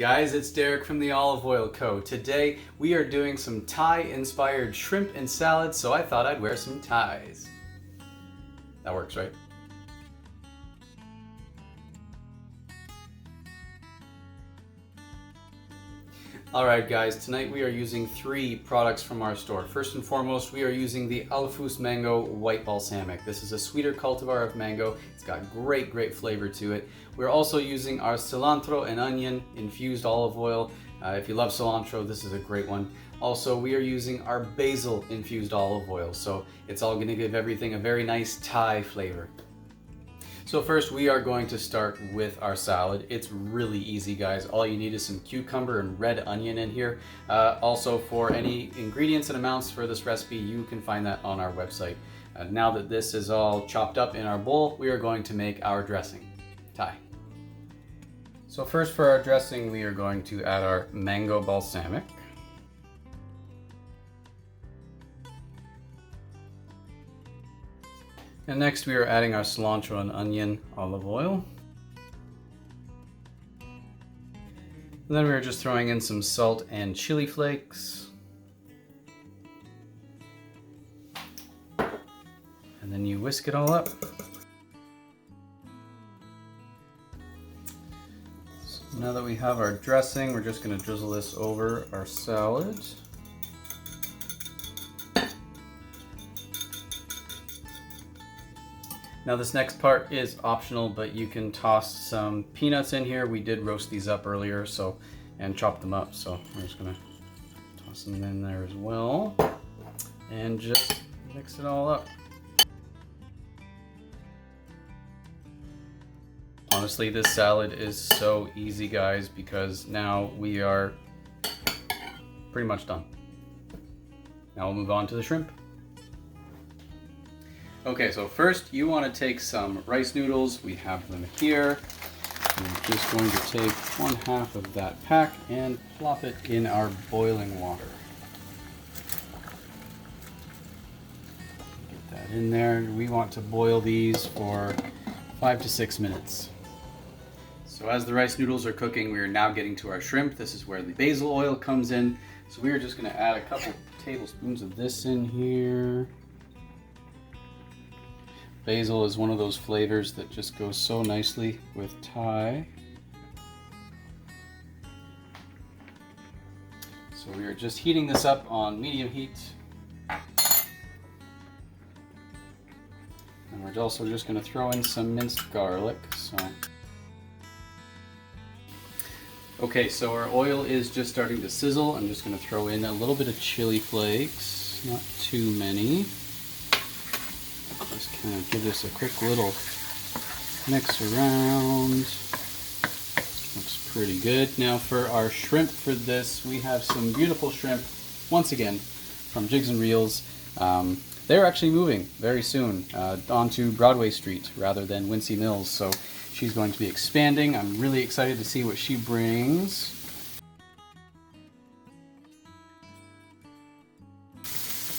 guys, it's Derek from the Olive Oil Co. Today we are doing some Thai-inspired shrimp and salad, so I thought I'd wear some ties. That works, right? Alright guys, tonight we are using 3 products from our store. First and foremost, we are using the Alafus Mango White Balsamic. This is a sweeter cultivar of mango. It's got great flavor to it. We're also using our cilantro and onion infused olive oil. If you love cilantro, this is a great one. Also, we are using our basil infused olive oil. So it's all going to give everything a very nice Thai flavor. So first we are going to start with our salad. It's really easy, guys. All you need is some cucumber and red onion in here. Also, for any ingredients and amounts for this recipe, you can find that on our website. Now that this is all chopped up in our bowl, we are going to make our dressing. Thai. So first for our dressing, we are going to add our mango balsamic. And next we are adding our cilantro and onion olive oil. And then we are just throwing in some salt and chili flakes. And then you whisk it all up. So now that we have our dressing, we're just going to drizzle this over our salad. Now this next part is optional, but you can toss some peanuts in here. We did roast these up earlier, and chop them up, so I'm just gonna toss them in there as well and just mix it all up. Honestly, this salad is so easy, guys, because now we are pretty much done. Now we'll move on to the shrimp. Okay, so first you want to take some rice noodles. We have them here. I'm just going to take 1/2 of that pack and plop it in our boiling water. Get that in there. We want to boil these for 5 to 6 minutes. So as the rice noodles are cooking, we are now getting to our shrimp. This is where the basil oil comes in. So we are just going to add a couple tablespoons of this in here. Basil is one of those flavors that just goes so nicely with Thai. So we are just heating this up on medium heat. And we're also just going to throw in some minced garlic. Okay, so our oil is just starting to sizzle. I'm just going to throw in a little bit of chili flakes, not too many. Just kind of give this a quick little mix around. Looks pretty good. Now for our shrimp for this, we have some beautiful shrimp, once again, from Jigs and Reels. They're actually moving very soon onto Broadway Street rather than Wincy Mills, so she's going to be expanding. I'm really excited to see what she brings.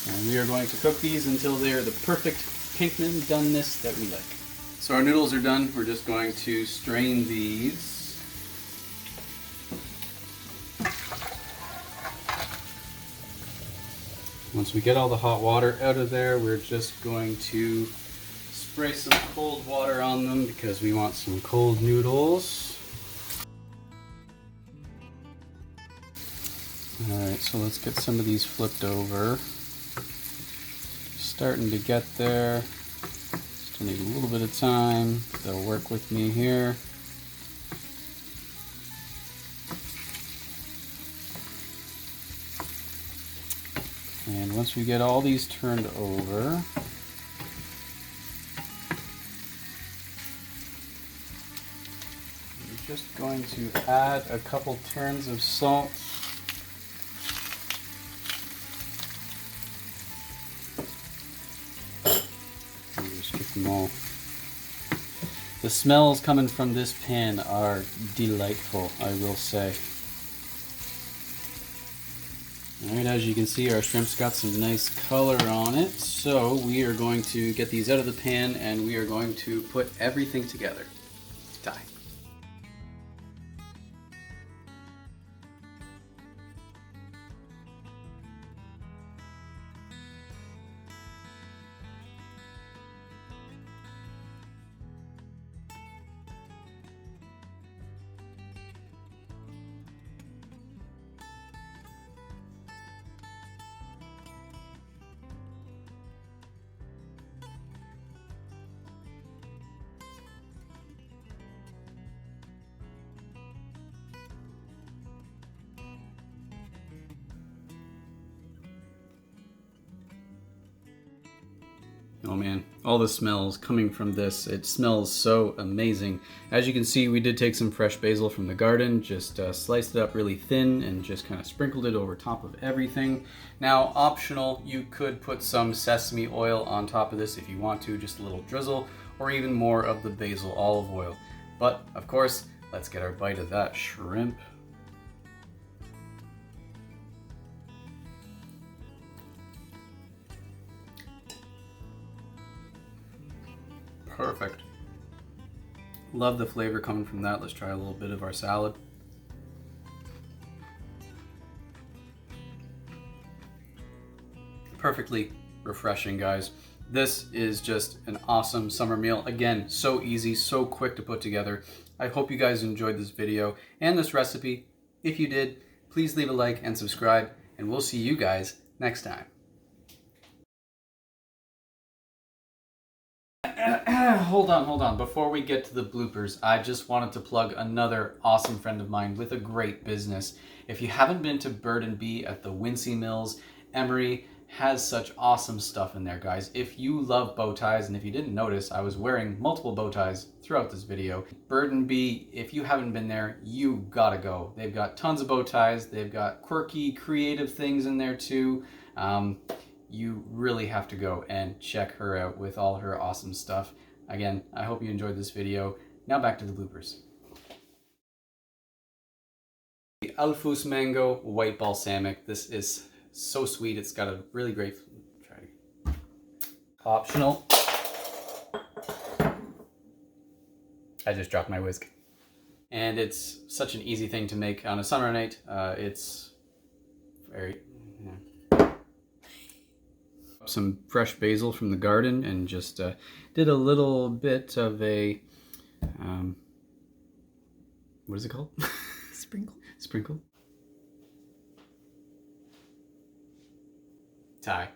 And we are going to cook these until they are the perfect Pinkman doneness that we like. So our noodles are done. We're just going to strain these. Once we get all the hot water out of there, we're just going to spray some cold water on them because we want some cold noodles. Alright, so let's get some of these flipped over. Starting to get there. Still need a little bit of time. They'll work with me here. And once we get all these turned over, we're just going to add a couple turns of salt. Them all. The smells coming from this pan are delightful, I will say. Alright, as you can see, our shrimp's got some nice color on it, so we are going to get these out of the pan and we are going to put everything together. Thai. Oh man, all the smells coming from this. It smells so amazing. As you can see, we did take some fresh basil from the garden, just sliced it up really thin and just kind of sprinkled it over top of everything. Now, optional, you could put some sesame oil on top of this if you want to, just a little drizzle, or even more of the basil olive oil. But of course, let's get our bite of that shrimp. Perfect. Love the flavor coming from that. Let's try a little bit of our salad. Perfectly refreshing, guys. This is just an awesome summer meal. Again, so easy, so quick to put together. I hope you guys enjoyed this video and this recipe. If you did, please leave a like and subscribe, and we'll see you guys next time. Hold on. Before we get to the bloopers, I just wanted to plug another awesome friend of mine with a great business. If you haven't been to Bird & Bee at the Wincy Mills, Emery has such awesome stuff in there, guys. If you love bow ties, and if you didn't notice, I was wearing multiple bow ties throughout this video. Bird & Bee, if you haven't been there, you gotta go. They've got tons of bow ties. They've got quirky, creative things in there too. You really have to go and check her out with all her awesome stuff. Again, I hope you enjoyed this video. Now back to the bloopers. The Alfus Mango White Balsamic. This is so sweet. It's got a really great... Optional. I just dropped my whisk. And it's such an easy thing to make on a summer night. It's very... Some fresh basil from the garden and just did a little bit of a what is it called? Sprinkle. Tie.